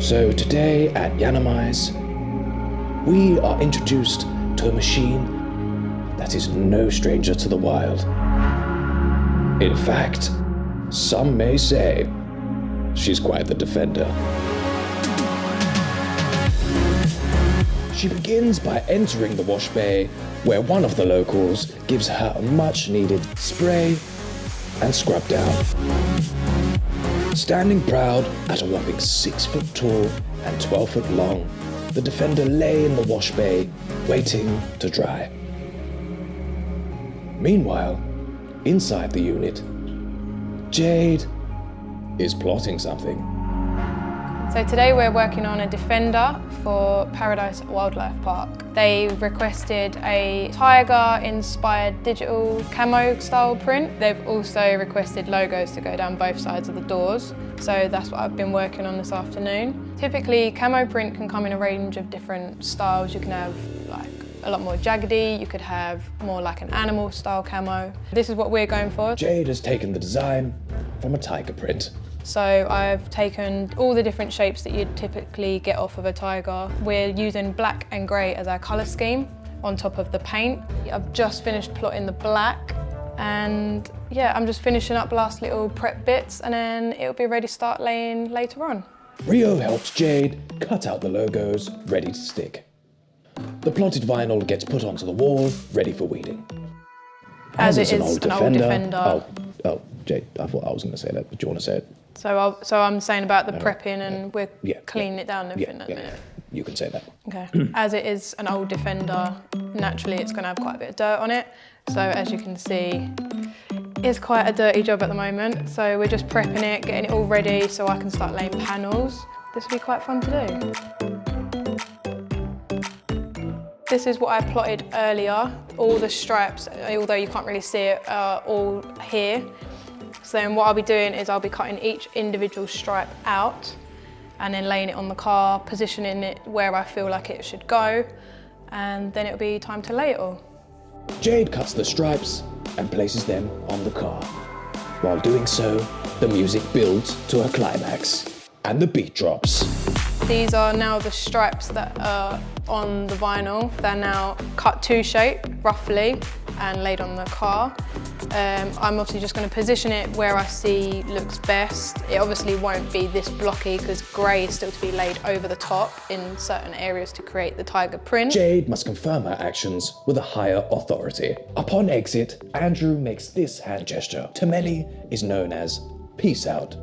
So today at Yiannimize, we are introduced to a machine that is no stranger to the wild. In fact, some may say she's quite the defender. She begins by entering the wash bay, where one of the locals gives her a much-needed spray and scrub down. Standing proud at a whopping 6 foot tall and 12 foot long, the Defender lay in the wash bay, waiting to dry. Meanwhile, inside the unit, Jade is plotting something. So today we're working on a Defender for Paradise Wildlife Park. They requested a tiger-inspired digital camo style print. They've also requested logos to go down both sides of the doors. So that's what I've been working on this afternoon. Typically, camo print can come in a range of different styles. You can have like a lot more jaggedy, you could have more like an animal style camo. This is what we're going for. Jade has taken the design from a tiger print. So I've taken all the different shapes that you'd typically get off of a tiger. We're using black and grey as our colour scheme on top of the paint. I've just finished plotting the black and yeah, I'm just finishing up last little prep bits and then it'll be ready to start laying later on. Rio helps Jade cut out the logos ready to stick. The plotted vinyl gets put onto the wall, ready for weeding. As it is an old Defender. Oh, Jade, I thought I was going to say that, but do you want to say it? So I'm saying about the prepping and we're cleaning it down and everything at the minute. You can say that. Okay. As it is an old Defender, naturally it's going to have quite a bit of dirt on it. So as you can see, it's quite a dirty job at the moment. So we're just prepping it, getting it all ready so I can start laying panels. This will be quite fun to do. This is what I plotted earlier. All the stripes, although you can't really see it, are all here. So then what I'll be doing is I'll be cutting each individual stripe out and then laying it on the car, positioning it where I feel like it should go, and then it'll be time to lay it all. Jade cuts the stripes and places them on the car. While doing so, the music builds to a climax and the beat drops. These are now the stripes that are on the vinyl. They're now cut to shape, roughly, and laid on the car. I'm obviously just going to position it where I see looks best. It obviously won't be this blocky because grey is still to be laid over the top in certain areas to create the tiger print. Jade must confirm her actions with a higher authority. Upon exit, Andrew makes this hand gesture. Tameli is known as peace out.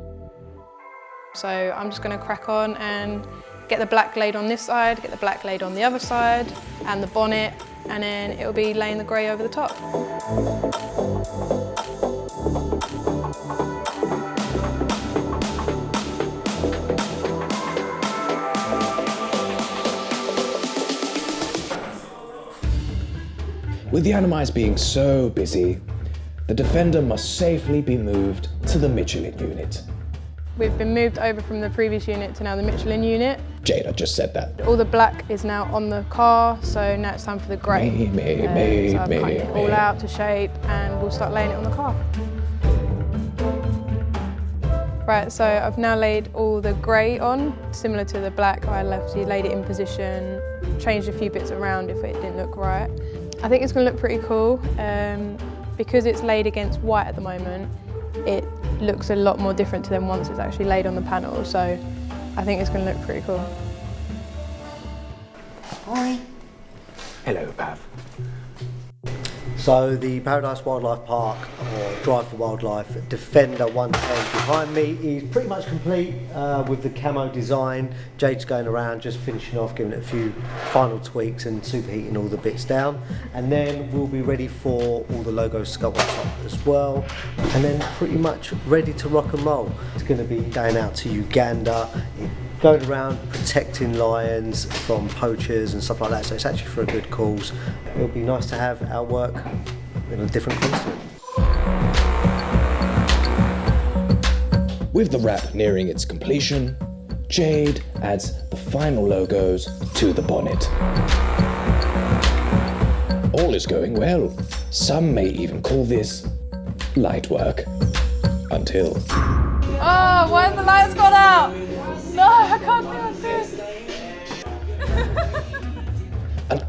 So I'm just going to crack on and get the black laid on this side, get the black laid on the other side, and the bonnet, and then it'll be laying the grey over the top. With the Yiannimize being so busy, the Defender must safely be moved to the Michelin unit. We've been moved over from the previous unit to now the Michelin unit. Jade, I just said that. All the black is now on the car, so now it's time for the grey. So I've cut it all out to shape and we'll start laying it on the car. Right, so I've now laid all the grey on, similar to the black. I laid it in position, changed a few bits around if it didn't look right. I think it's going to look pretty cool. Because it's laid against white at the moment, it looks a lot more different to them once it's actually laid on the panel, so I think it's going to look pretty cool. Hi. Hello, Pav. So the Paradise Wildlife Park, or Drive for Wildlife Defender 110 behind me is pretty much complete with the camo design. Jade's going around just finishing off, giving it a few final tweaks and superheating all the bits down. And then we'll be ready for all the logos to go on top as well. And then pretty much ready to rock and roll. It's going to be going out to Uganda, going around protecting lions from poachers and stuff like that, so it's actually for a good cause. It'll be nice to have our work in a different continent. With the wrap nearing its completion, Jade adds the final logos to the bonnet. All is going well. Some may even call this light work. Until... Oh, why has the lights gone out? No, I can't do it.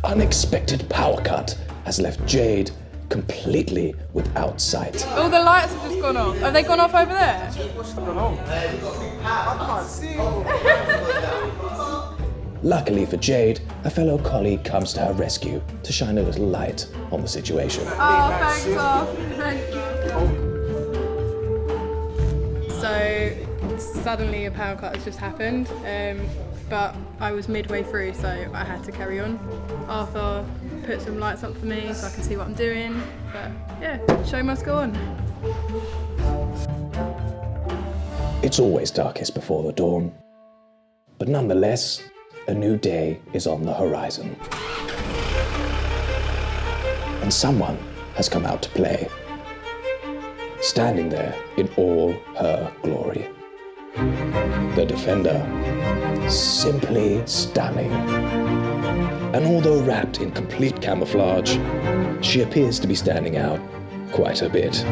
unexpected power cut has left Jade completely without sight. All the lights have just gone off. Have they gone off over there? Luckily for Jade, a fellow colleague comes to her rescue to shine a little light on the situation. Oh, thanks, Arf. Thank you. So, suddenly a power cut has just happened, but I was midway through, so I had to carry on. Arthur put some lights up for me so I can see what I'm doing, but yeah, show must go on. It's always darkest before the dawn, but nonetheless, a new day is on the horizon. And someone has come out to play, standing there in all her glory. The Defender, simply stunning. And although wrapped in complete camouflage, she appears to be standing out quite a bit.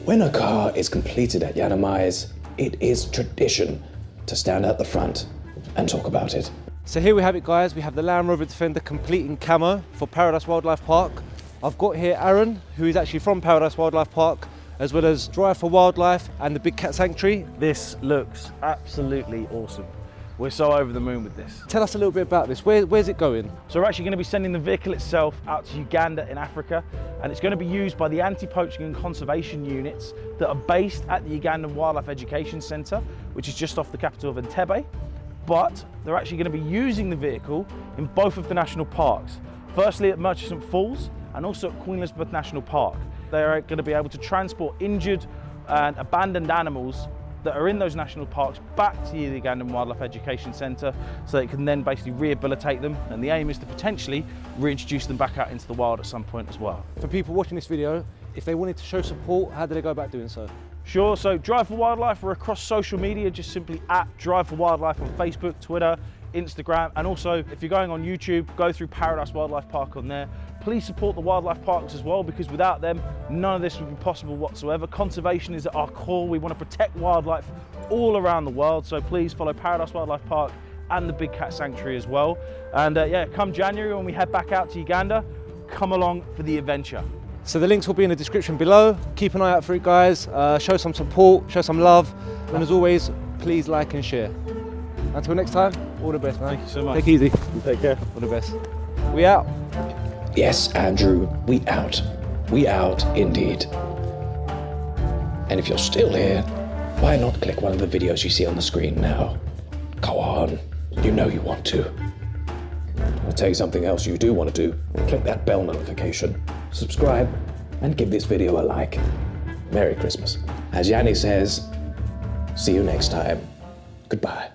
When a car is completed at Yiannimize, it is tradition to stand at the front and talk about it. So here we have it, guys. We have the Land Rover Defender complete in camo for Paradise Wildlife Park. I've got here Aaron, who is actually from Paradise Wildlife Park, as well as Drive for Wildlife and the Big Cat Sanctuary. This looks absolutely awesome. We're so over the moon with this. Tell us a little bit about this. Where's it going? So we're actually going to be sending the vehicle itself out to Uganda in Africa, and it's going to be used by the anti-poaching and conservation units that are based at the Ugandan Wildlife Education Centre, which is just off the capital of Entebbe. But they're actually going to be using the vehicle in both of the national parks. Firstly at Murchison Falls and also at Queen Elizabeth National Park. They're going to be able to transport injured and abandoned animals that are in those national parks back to the Ugandan Wildlife Education Centre so they can then basically rehabilitate them, and the aim is to potentially reintroduce them back out into the wild at some point as well. For people watching this video, if they wanted to show support, how do they go about doing so? Sure, so Drive for Wildlife, we're across social media, just simply at Drive for Wildlife on Facebook, Twitter, Instagram, and also if you're going on YouTube, go through Paradise Wildlife Park on there. Please support the wildlife parks as well, because without them, none of this would be possible whatsoever. Conservation is at our core. We want to protect wildlife all around the world, so please follow Paradise Wildlife Park and the Big Cat Sanctuary as well. And yeah, come January when we head back out to Uganda, come along for the adventure. So the links will be in the description below. Keep an eye out for it, guys. Show some support, show some love, and as always, please like and share. Until next time, all the best, man. Thank you so much. Take it easy. You take care. All the best. We out. Yes, Andrew, we out. We out indeed. And if you're still here, why not click one of the videos you see on the screen now? Go on, you know you want to. I'll tell you something else you do want to do. Click that bell notification, subscribe, and give this video a like. Merry Christmas. As Yanni says, see you next time. Goodbye.